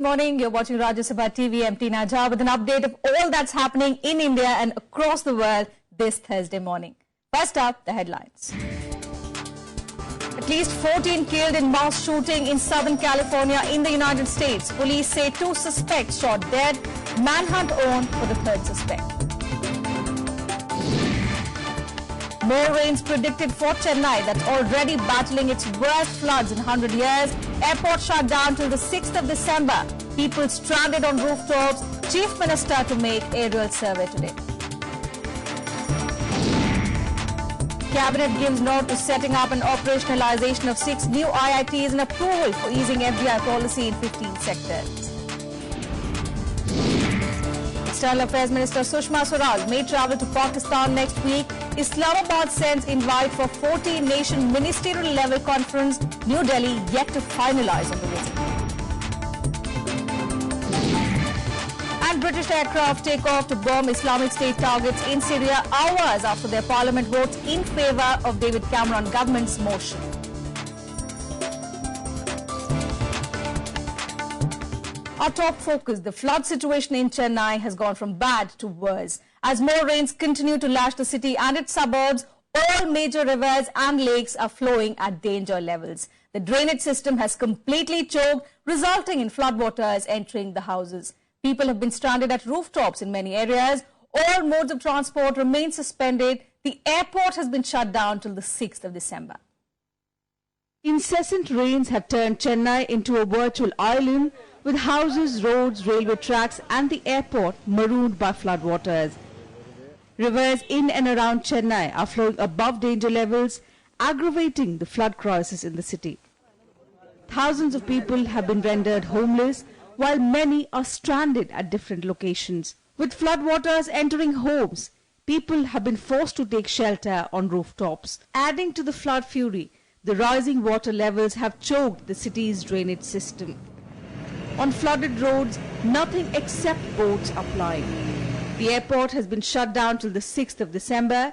Morning, you're watching Rajya Sabha TV. I'm Tina Jha with an update of all that's happening in India and across the world this Thursday morning. First up, the headlines. At least 14 killed in mass shooting in Southern California in the United States. Police say 2 suspects shot dead. Manhunt on for the 3rd suspect. More rains predicted for Chennai, that's already battling its worst floods in 100 years. Airport shut down till the 6th of December. People stranded on rooftops. Chief Minister to make aerial survey today. Cabinet gives nod to setting up an operationalization of 6 new IITs and approval for easing FDI policy in 15 sectors. External Affairs Minister Sushma may travel to Pakistan next week. Islamabad sends invite for 14-nation ministerial level conference. New Delhi yet to finalize on the visit. And British aircraft take off to bomb Islamic State targets in Syria hours after their parliament votes in favour of David Cameron government's motion. Our top focus, the flood situation in Chennai has gone from bad to worse. As more rains continue to lash the city and its suburbs, all major rivers and lakes are flowing at danger levels. The drainage system has completely choked, resulting in floodwaters entering the houses. People have been stranded at rooftops in many areas. All modes of transport remain suspended. The airport has been shut down till the 6th of December. Incessant rains have turned Chennai into a virtual island, with houses, roads, railway tracks and the airport marooned by floodwaters. Rivers in and around Chennai are flowing above danger levels, aggravating the flood crisis in the city. Thousands of people have been rendered homeless, while many are stranded at different locations. With floodwaters entering homes, people have been forced to take shelter on rooftops. Adding to the flood fury, the rising water levels have choked the city's drainage system. On flooded roads, nothing except boats are plying. The airport has been shut down till the 6th of December.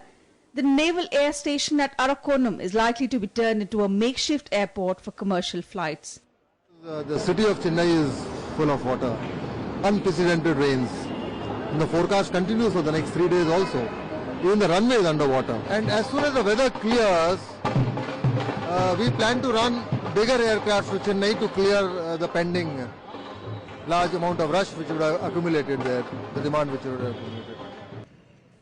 The naval air station at Arakonam is likely to be turned into a makeshift airport for commercial flights. The city of Chennai is full of water. Unprecedented rains. And the forecast continues for the next 3 days also. Even the runway is underwater. And as soon as the weather clears, we plan to run bigger aircraft to Chennai to clear the pending large amount of rush which would have accumulated there, the demand which would have accumulated.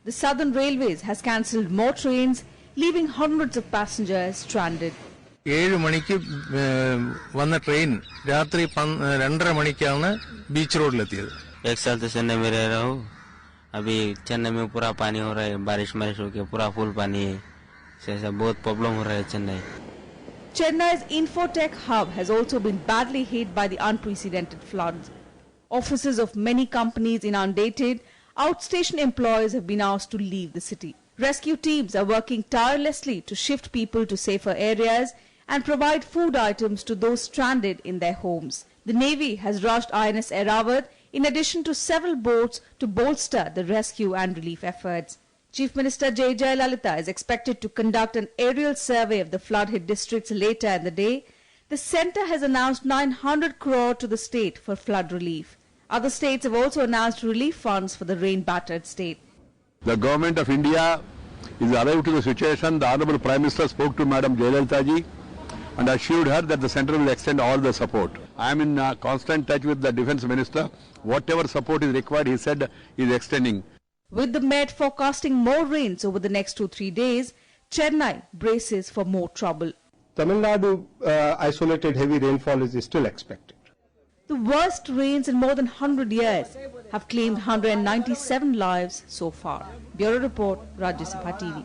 The Southern Railways has cancelled more trains, leaving hundreds of passengers stranded. 7 മണിക്ക് വന്ന train രാത്രി 2:30 മണിക്കാണ് beach റോഡിലെത്തിയത്. एक साल से चेन्नई में रह रहा हूँ. अभी चेन्नई में पूरा पानी हो रहा है, बारिश होकर पूरा फुल पानी है. ऐसा बहुत प्रॉब्लम हो रहा है Chennai. Chennai's Infotech hub has also been badly hit by the unprecedented floods. Offices of many companies inundated. Outstation employees have been asked to leave the city. Rescue teams are working tirelessly to shift people to safer areas and provide food items to those stranded in their homes. The Navy has rushed INS Airawat in addition to several boats to bolster the rescue and relief efforts. Chief Minister J. Lalita is expected to conduct an aerial survey of the flood-hit districts later in the day. The centre has announced 900 crore to the state for flood relief. Other states have also announced relief funds for the rain-battered state. The government of India is arrived to the situation. The Honourable Prime Minister spoke to Madam Jayalalitha ji and assured her that the centre will extend all the support. I am in constant touch with the Defence Minister. Whatever support is required, he said, he is extending. With the Met forecasting more rains over the next 2-3 days, Chennai braces for more trouble. Tamil Nadu isolated heavy rainfall is still expected. The worst rains in more than 100 years have claimed 197 lives so far. Bureau Report, Rajya Sabha TV.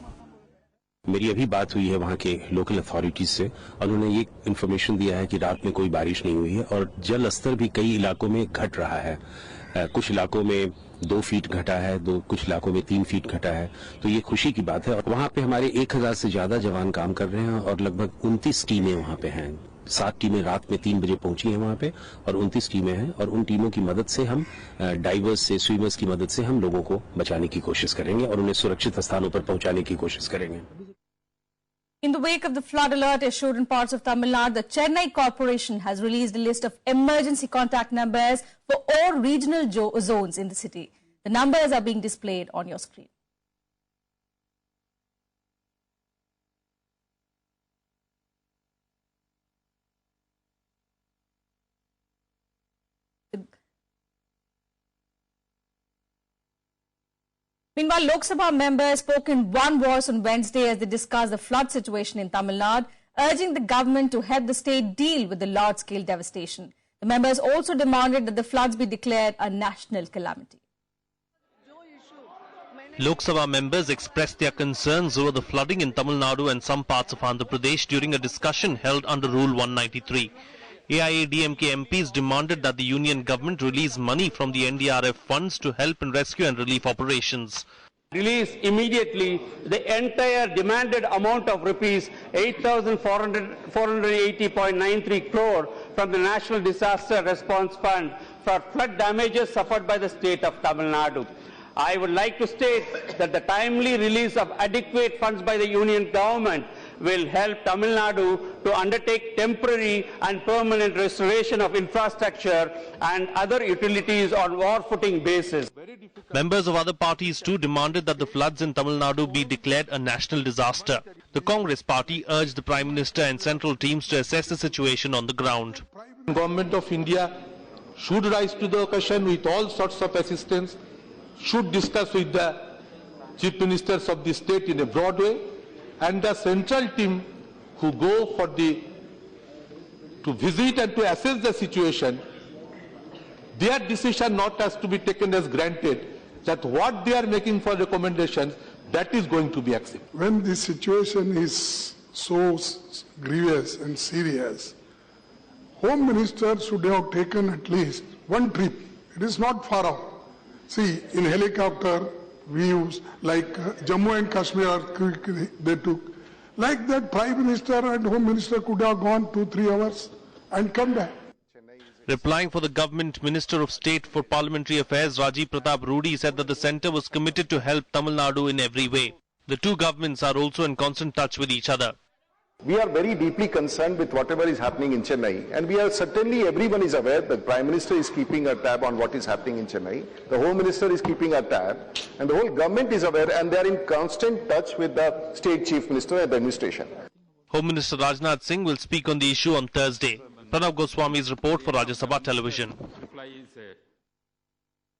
मेरी अभी बात हुई है वहाँ के local authorities से और उन्होंने ये इन्फॉर्मेशन दिया है कि रात में कोई बारिश नहीं हुई है और जल स्तर भी कई इलाकों में घट रहा है. कुछ इलाकों में 2 फीट घटा है, कुछ इलाकों में 3 फीट घटा है. तो ये खुशी की बात है. और वहाँ पे हमारे 1000 से ज्यादा जवान काम कर रहे हैं और लगभग 29 टीमें वहाँ पे हैं. 7 टीमें रात में 3 बजे पहुंची हैं वहाँ पे और 29 टीमें हैं और उन टीमों की मदद से हम डाइवर्स से, स्विमर्स की मदद से हम लोगों को बचाने की कोशिश करेंगे और उन्हें सुरक्षित स्थानों पर पहुंचाने की कोशिश करेंगे. In the wake of the flood alert issued in parts of Tamil Nadu, the Chennai Corporation has released a list of emergency contact numbers for all regional zones in the city. The numbers are being displayed on your screen. Meanwhile, Lok Sabha members spoke in one voice on Wednesday as they discussed the flood situation in Tamil Nadu, urging the government to help the state deal with the large-scale devastation. The members also demanded that the floods be declared a national calamity. Lok Sabha members expressed their concerns over the flooding in Tamil Nadu and some parts of Andhra Pradesh during a discussion held under Rule 193. AIADMK MPs demanded that the union government release money from the NDRF funds to help in rescue and relief operations. Release immediately the entire demanded amount of rupees 8,480.93 crore from the National Disaster Response Fund for flood damages suffered by the state of Tamil Nadu. I would like to state that the timely release of adequate funds by the union government will help Tamil Nadu to undertake temporary and permanent restoration of infrastructure and other utilities on war footing basis. Members of other parties too demanded that the floods in Tamil Nadu be declared a national disaster. The Congress party urged the Prime Minister and central teams to assess the situation on the ground. The Government of India should rise to the occasion with all sorts of assistance, should discuss with the Chief Ministers of the state in a broad way, and the central team who go to visit and to assess the situation, their decision not has to be taken as granted, that what they are making for recommendations, that is going to be accepted. When the situation is so grievous and serious, Home Minister should have taken at least one trip. It is not far off. See, in helicopter views, like Jammu and Kashmir, they took. Like that, Prime Minister and Home Minister could have gone 2-3 hours and come back. Replying for the government, Minister of State for Parliamentary Affairs Rajiv Pratap Rudy said that the centre was committed to help Tamil Nadu in every way. The two governments are also in constant touch with each other. We are very deeply concerned with whatever is happening in Chennai, and we are certainly, everyone is aware that the Prime Minister is keeping a tab on what is happening in Chennai, the Home Minister is keeping a tab, and the whole government is aware, and they are in constant touch with the State Chief Minister and the administration. Home Minister Rajnath Singh will speak on the issue on Thursday. Pranav Goswami's report for Rajya Sabha Television.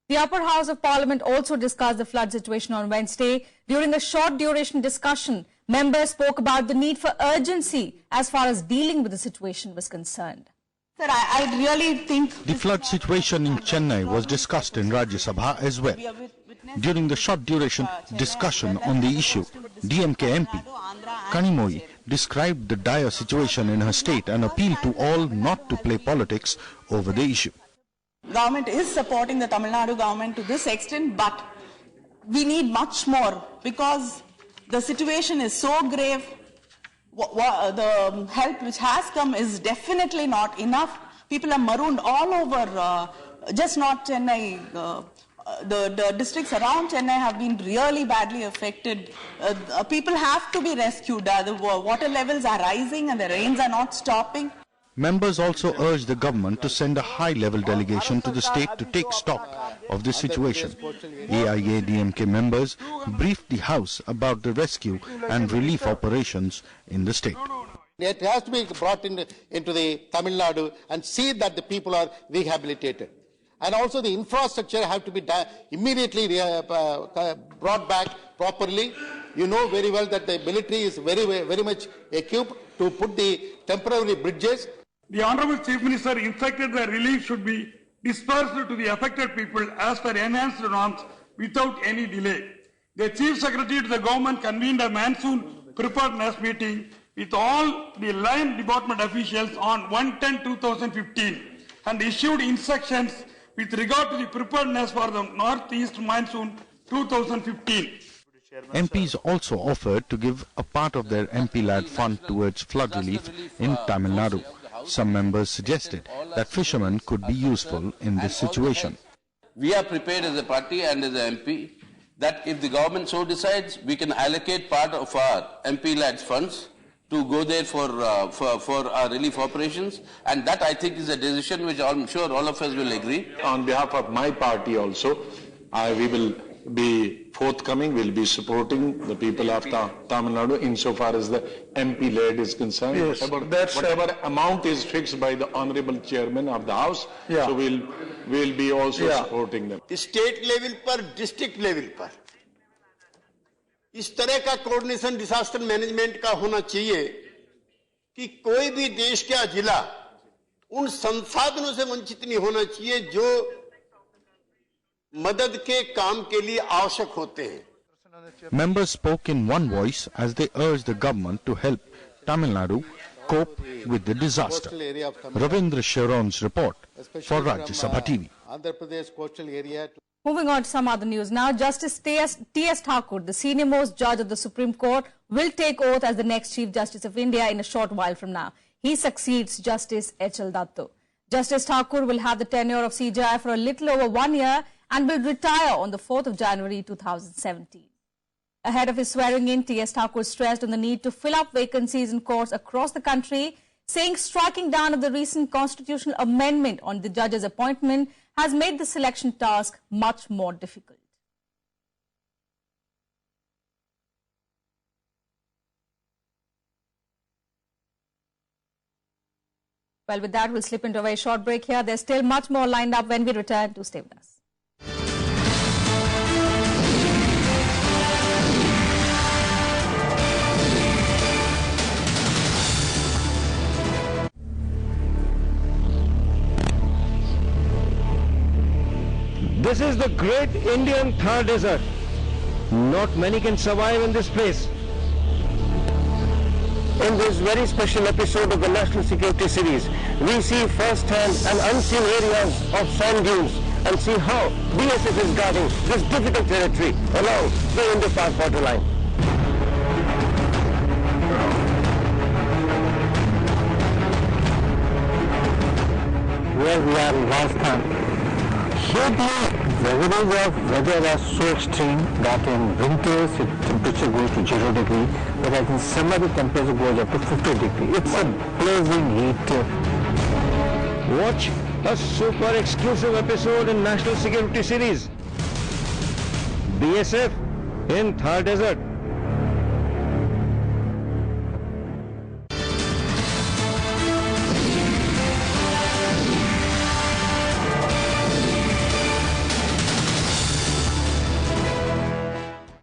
The Upper House of Parliament also discussed the flood situation on Wednesday. During a short duration discussion, members spoke about the need for urgency as far as dealing with the situation was concerned. Sir, I really think the flood situation in Chennai was discussed in Rajya Sabha as well. During the short duration discussion on the issue, DMK MP Kanimoi described the dire situation in her state and appealed to all not to play politics over the issue. Government is supporting the Tamil Nadu government to this extent, but we need much more because the situation is so grave. The help which has come is definitely not enough. People are marooned all over, just not Chennai. The districts around Chennai have been really badly affected. People have to be rescued. The water levels are rising and the rains are not stopping. Members also urged the government to send a high-level delegation to the state to take stock of the situation. AIADMK members briefed the House about the rescue and relief operations in the state. It has to be brought into the Tamil Nadu and see that the people are rehabilitated. And also the infrastructure have to be immediately brought back properly. You know very well that the military is very much equipped to put the temporary bridges. The Honourable Chief Minister instructed that relief should be dispersed to the affected people as per enhanced norms without any delay. The Chief Secretary to the government convened a monsoon preparedness meeting with all the line department officials on 1/10/2015 and issued instructions with regard to the preparedness for the northeast monsoon 2015. MPs also offered to give a part of their MP-led fund towards flood relief in Tamil Nadu. Some members suggested that fishermen could be useful in this situation. We are prepared as a party and as an MP that if the government so decides, we can allocate part of our MP-led funds to go there for our relief operations, and that I think is a decision which I'm sure all of us will agree. On behalf of my party also, we will be forthcoming, will be supporting the people of Tamil Nadu insofar as the MP led is concerned. Yes, whatever amount is fixed by the Honorable Chairman of the House, Yeah. so we'll be also supporting them. State level पर, district level पर इस तरह का coordination disaster management का होना चाहिए कि कोई भी देश का जिला उन संसाधनों से वंचित नहीं होना चाहिए जो मदद के काम के लिए आवश्यक होते हैं. Members spoke in one voice as they urged the government to help Tamil Nadu cope with the disaster. Ravindra Sharon's report for Rajya Sabha TV. Andhra Pradesh coastal area. Moving on to some other news now, Justice T.S. Thakur, the senior most judge of the Supreme Court, will take oath as the next Chief Justice of India in a short while from now. He succeeds Justice H.L. Dattu. Justice Thakur will have the tenure of CJI for a little over 1 year and will retire on the 4th of January 2017. Ahead of his swearing in, T.S. Thakur stressed on the need to fill up vacancies in courts across the country, saying striking down of the recent constitutional amendment on the judge's appointment has made the selection task much more difficult. Well, with that, we'll slip into a very short break here. There's still much more lined up when we return. To stay with us. This is the great Indian Thar Desert. Not many can survive in this place. In this very special episode of the National Security Series, we see firsthand and unseen areas of sand dunes and see how BSF is guarding this difficult territory along the Indo-Pak borderline. Where we are in Rajasthan. Here the vagaries of weather are so extreme that in winters the temperature goes to 0 degree, whereas in summer the temperature goes up to 50 degree. It's a blazing heat. Watch a super exclusive episode in National Security Series. BSF in Thar Desert.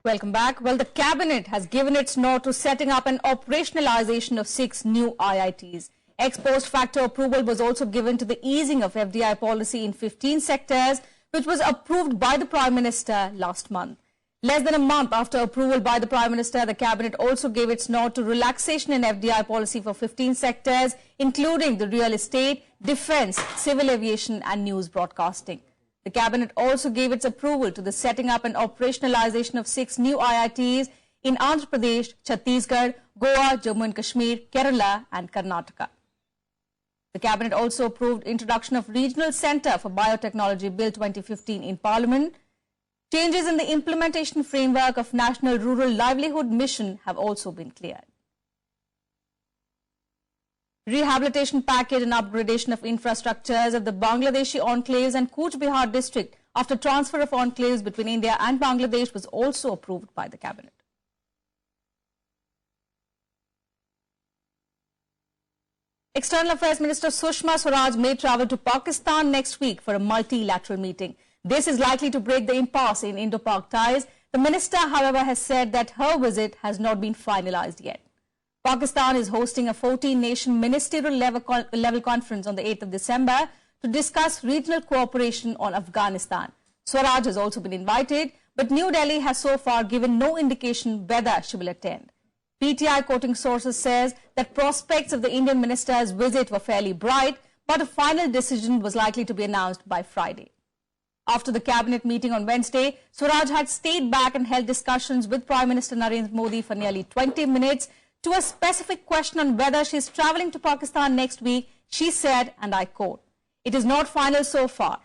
Welcome back. Well, the Cabinet has given its nod to setting up an operationalization of 6 new IITs. Ex post facto approval was also given to the easing of FDI policy in 15 sectors, which was approved by the Prime Minister last month. Less than a month after approval by the Prime Minister, the Cabinet also gave its nod to relaxation in FDI policy for 15 sectors, including the real estate, defence, civil aviation and news broadcasting. The Cabinet also gave its approval to the setting up and operationalization of 6 new IITs in Andhra Pradesh, Chhattisgarh, Goa, Jammu and Kashmir, Kerala and Karnataka. The Cabinet also approved introduction of Regional Centre for Biotechnology Bill 2015 in Parliament. Changes in the implementation framework of National Rural Livelihood Mission have also been cleared. Rehabilitation package and upgradation of infrastructures of the Bangladeshi enclaves and Cooch Behar district after transfer of enclaves between India and Bangladesh was also approved by the Cabinet. External Affairs Minister Sushma Swaraj may travel to Pakistan next week for a multilateral meeting. This is likely to break the impasse in Indo-Pak ties. The minister, however, has said that her visit has not been finalized yet. Pakistan is hosting a 14-nation ministerial level conference on the 8th of December to discuss regional cooperation on Afghanistan. Swaraj has also been invited, but New Delhi has so far given no indication whether she will attend. PTI quoting sources says that prospects of the Indian minister's visit were fairly bright, but a final decision was likely to be announced by Friday. After the cabinet meeting on Wednesday, Swaraj had stayed back and held discussions with Prime Minister Narendra Modi for nearly 20 minutes. To a specific question on whether she is travelling to Pakistan next week, she said, and I quote, "It is not final so far."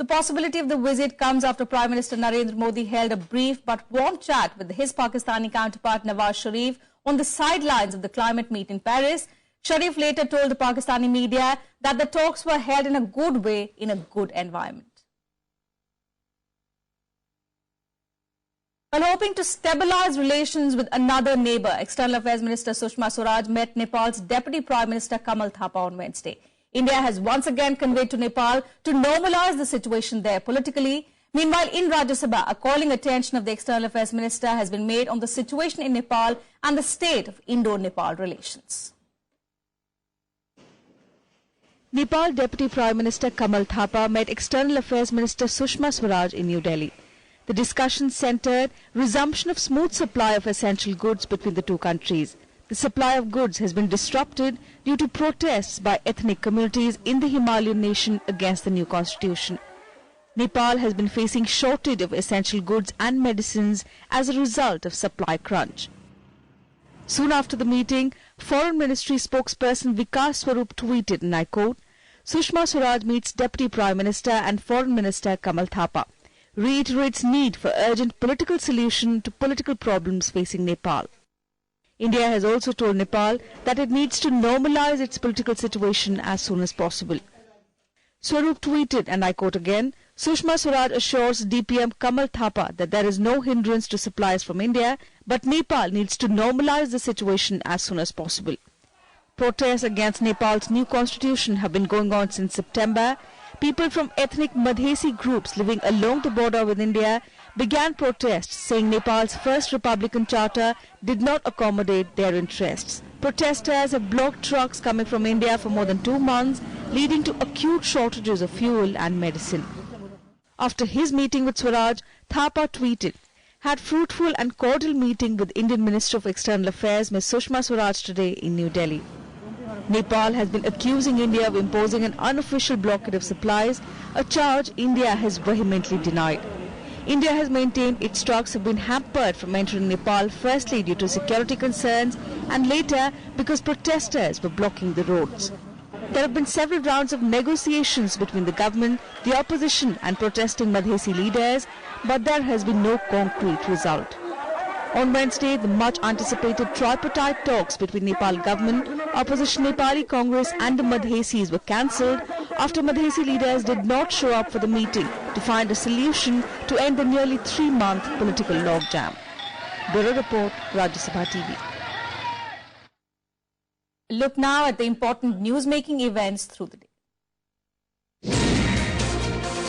The possibility of the visit comes after Prime Minister Narendra Modi held a brief but warm chat with his Pakistani counterpart Nawaz Sharif on the sidelines of the climate meet in Paris. Sharif later told the Pakistani media that the talks were held in a good way, in a good environment. While hoping to stabilize relations with another neighbour, External Affairs Minister Sushma Swaraj met Nepal's Deputy Prime Minister Kamal Thapa on Wednesday. India has once again conveyed to Nepal to normalise the situation there politically. Meanwhile, in Rajya Sabha, a calling attention of the External Affairs Minister has been made on the situation in Nepal and the state of Indo-Nepal relations. Nepal Deputy Prime Minister Kamal Thapa met External Affairs Minister Sushma Swaraj in New Delhi. The discussion centred resumption of smooth supply of essential goods between the two countries. The supply of goods has been disrupted due to protests by ethnic communities in the Himalayan nation against the new constitution. Nepal has been facing shortage of essential goods and medicines as a result of supply crunch. Soon after the meeting, Foreign Ministry spokesperson Vikas Swarup tweeted, and I quote, Sushma Swaraj meets Deputy Prime Minister and Foreign Minister Kamal Thapa, reiterates need for urgent political solution to political problems facing Nepal. India has also told Nepal that it needs to normalise its political situation as soon as possible. Swarup tweeted, and I quote again, Sushma Swaraj assures DPM Kamal Thapa that there is no hindrance to supplies from India, but Nepal needs to normalise the situation as soon as possible. Protests against Nepal's new constitution have been going on since September. People from ethnic Madhesi groups living along the border with India began protests saying Nepal's first Republican Charter did not accommodate their interests. Protesters have blocked trucks coming from India for more than 2 months, leading to acute shortages of fuel and medicine. After his meeting with Swaraj, Thapa tweeted, had fruitful and cordial meeting with Indian Minister of External Affairs Ms. Sushma Swaraj today in New Delhi. Nepal has been accusing India of imposing an unofficial blockade of supplies, a charge India has vehemently denied. India has maintained its trucks have been hampered from entering Nepal, firstly due to security concerns and later because protesters were blocking the roads. There have been several rounds of negotiations between the government, the opposition and protesting Madhesi leaders, but there has been no concrete result. On Wednesday, the much-anticipated tripartite talks between Nepal government, opposition Nepali Congress and the Madhesis were cancelled after Madhesi leaders did not show up for the meeting to find a solution to end the nearly 3-month political logjam. Bureau Report, Rajya Sabha TV. Look now at the important news-making events through the day.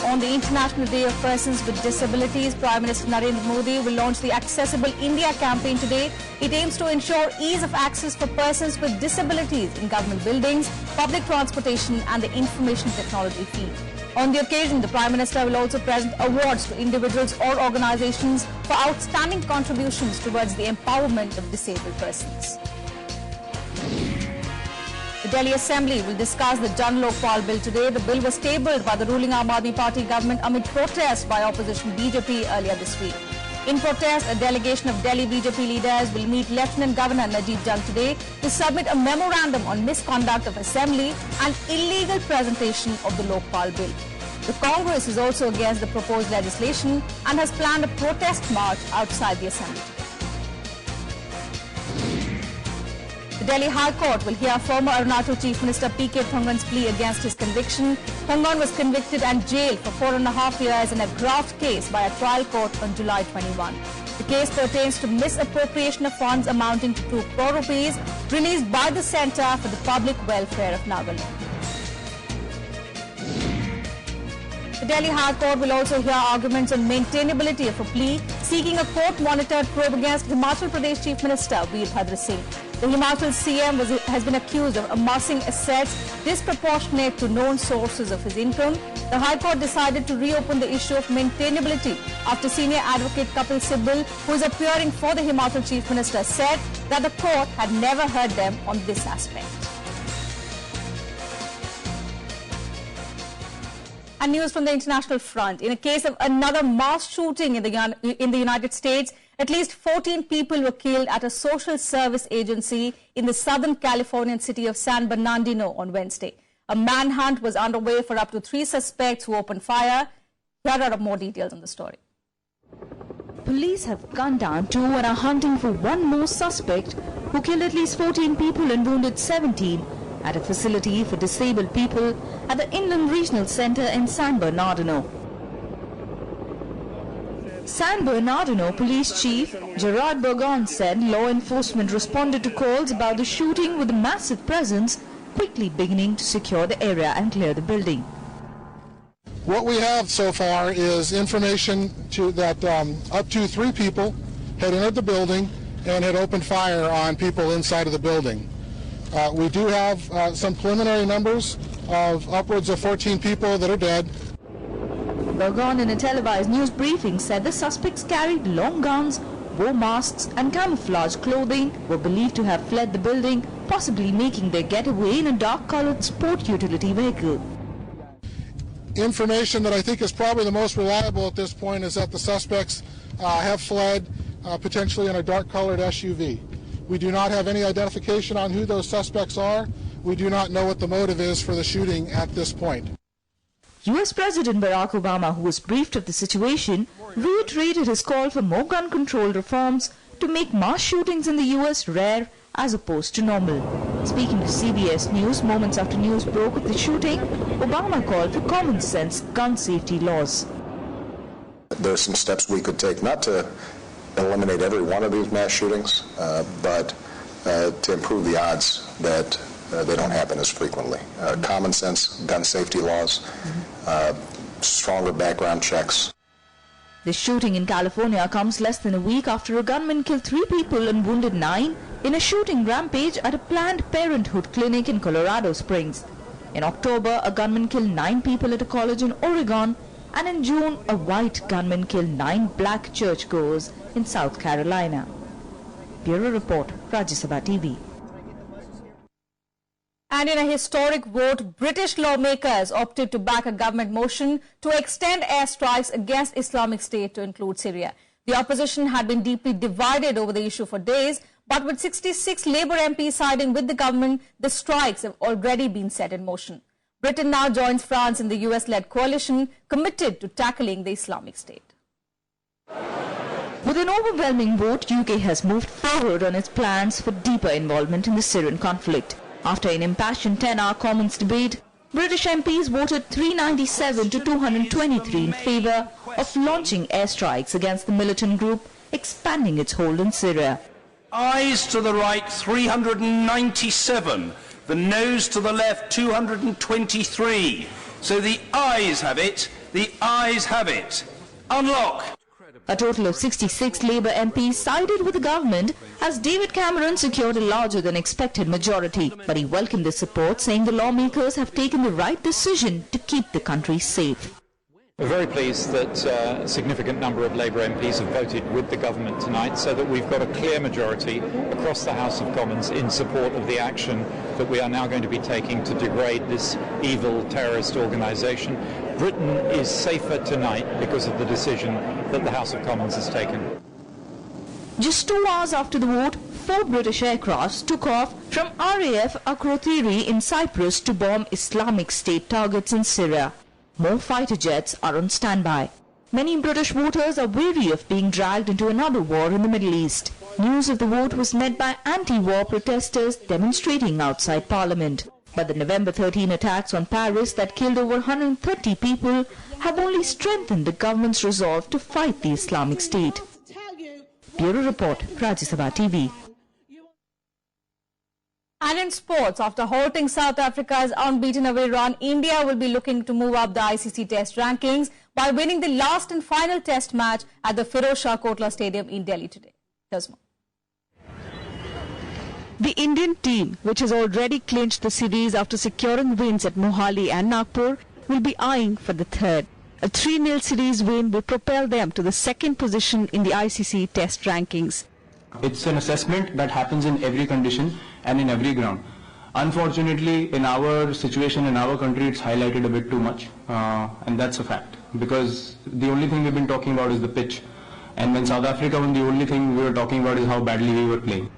On the International Day of Persons with Disabilities, Prime Minister Narendra Modi will launch the Accessible India campaign today. It aims to ensure ease of access for persons with disabilities in government buildings, public transportation and the information technology field. On the occasion, the Prime Minister will also present awards to individuals or organizations for outstanding contributions towards the empowerment of disabled persons. The Delhi Assembly will discuss the Jan Lokpal Bill today. The bill was tabled by the ruling Aam Aadmi Party government amid protests by opposition BJP earlier this week. In protest, a delegation of Delhi BJP leaders will meet Lieutenant Governor Najib Jung today to submit a memorandum on misconduct of Assembly and illegal presentation of the Lokpal Bill. The Congress is also against the proposed legislation and has planned a protest march outside the Assembly. The Delhi High Court will hear former Arunachal Chief Minister P.K. Thongan's plea against his conviction. Thongan was convicted and jailed for 4.5 years in a graft case by a trial court on July 21. The case pertains to misappropriation of funds amounting to 2 crore rupees released by the Centre for the Public Welfare of Nagaland. The Delhi High Court will also hear arguments on maintainability of a plea seeking a court-monitored probe against Himachal Pradesh Chief Minister Veerbhadra Singh. The Himachal CM has been accused of amassing assets disproportionate to known sources of his income. The High Court decided to reopen the issue of maintainability after senior advocate Kapil Sibal, who is appearing for the Himachal Chief Minister, said that the court had never heard them on this aspect. And news from the international front. In a case of another mass shooting in the United States, at least 14 people were killed at a social service agency in the Southern Californian city of San Bernardino on Wednesday. A manhunt was underway for up to 3 suspects who opened fire. Here are more details on the story. Police have gunned down 2 and are hunting for one more suspect who killed at least 14 people and wounded 17 at a facility for disabled people at the Inland Regional Centre in San Bernardino. San Bernardino Police Chief Gerard Burgon said law enforcement responded to calls about the shooting with a massive presence, quickly beginning to secure the area and clear the building. What we have so far is information that up to 3 people had entered the building and had opened fire on people inside of the building. We do have some preliminary numbers of upwards of 14 people that are dead. Burgon in a televised news briefing said the suspects carried long guns, wore masks and camouflage clothing, were believed to have fled the building, possibly making their getaway in a dark-colored sport utility vehicle. Information that I think is probably the most reliable at this point is that the suspects have fled, potentially in a dark-colored SUV. We do not have any identification on who those suspects are. We do not know what the motive is for the shooting at this point. US President Barack Obama, who was briefed of the situation, reiterated his call for more gun control reforms to make mass shootings in the US rare as opposed to normal. Speaking to CBS News moments after news broke of the shooting, Obama called for common sense gun safety laws. There are some steps we could take, not to eliminate every one of these mass shootings, but to improve the odds that they don't happen as frequently. Common sense gun safety laws, stronger background checks. The shooting in California comes less than a week after a gunman killed 3 people and wounded 9 in a shooting rampage at a Planned Parenthood clinic in Colorado Springs. In October, a gunman killed 9 people at a college in Oregon, and in June, a white gunman killed 9 black churchgoers in South Carolina. Bureau Report, Rajya Sabha TV. And in a historic vote, British lawmakers opted to back a government motion to extend airstrikes against Islamic State to include Syria. The opposition had been deeply divided over the issue for days, but with 66 Labour MPs siding with the government, the strikes have already been set in motion. Britain now joins France in the US-led coalition committed to tackling the Islamic State. With an overwhelming vote, UK has moved forward on its plans for deeper involvement in the Syrian conflict. After an impassioned 10-hour Commons debate, British MPs voted 397 to 223 in favour of launching airstrikes against the militant group, expanding its hold in Syria. Ayes to the right 397, the noes to the left 223. So the ayes have it, the ayes have it. Unlock. A total of 66 Labour MPs sided with the government as David Cameron secured a larger than expected majority. But he welcomed the support, saying the lawmakers have taken the right decision to keep the country safe. We're very pleased that a significant number of Labour MPs have voted with the government tonight, so that we've got a clear majority across the House of Commons in support of the action that we are now going to be taking to degrade this evil terrorist organisation. Britain is safer tonight because of the decision that the House of Commons has taken. Just 2 hours after the vote, 4 British aircrafts took off from RAF Akrotiri in Cyprus to bomb Islamic State targets in Syria. More fighter jets are on standby. Many British voters are weary of being dragged into another war in the Middle East. News of the vote was met by anti-war protesters demonstrating outside Parliament. But the November 13 attacks on Paris that killed over 130 people have only strengthened the government's resolve to fight the Islamic State. Bureau Report, Rajya Sabha TV. And in sports, after halting South Africa's unbeaten away run, India will be looking to move up the ICC Test rankings by winning the last and final Test match at the Firozshah Kotla Stadium in Delhi today. Here's more. The Indian team, which has already clinched the series after securing wins at Mohali and Nagpur, will be eyeing for the third. A 3-0 series win will propel them to the second position in the ICC Test rankings. It's an assessment that happens in every condition and in every ground. Unfortunately, in our situation, in our country, it's highlighted a bit too much, and that's a fact. Because the only thing we've been talking about is the pitch. And when South Africa won, the only thing we were talking about is how badly we were playing.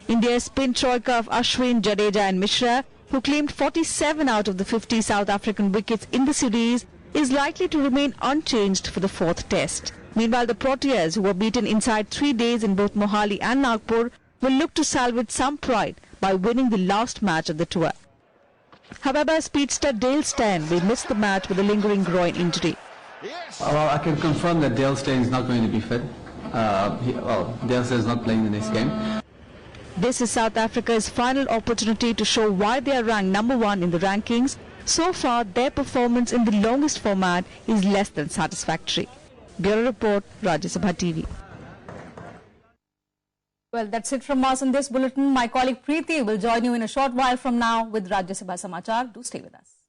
India's spin troika of Ashwin, Jadeja and Mishra, who claimed 47 out of the 50 South African wickets in the series, is likely to remain unchanged for the fourth test. Meanwhile, the Proteas, who were beaten inside 3 days in both Mohali and Nagpur, will look to salvage some pride by winning the last match of the tour. However, speedster Dale Steyn will miss the match with a lingering groin injury. Well, I can confirm that Dale Steyn is not going to be fit. Dale Steyn is not playing the next game. This is South Africa's final opportunity to show why they are ranked #1 in the rankings. So far, their performance in the longest format is less than satisfactory. Bureau Report, Rajya Sabha TV. Well, that's it from us in this bulletin. My colleague Preeti will join you in a short while from now with Rajya Sabha Samachar. Do stay with us.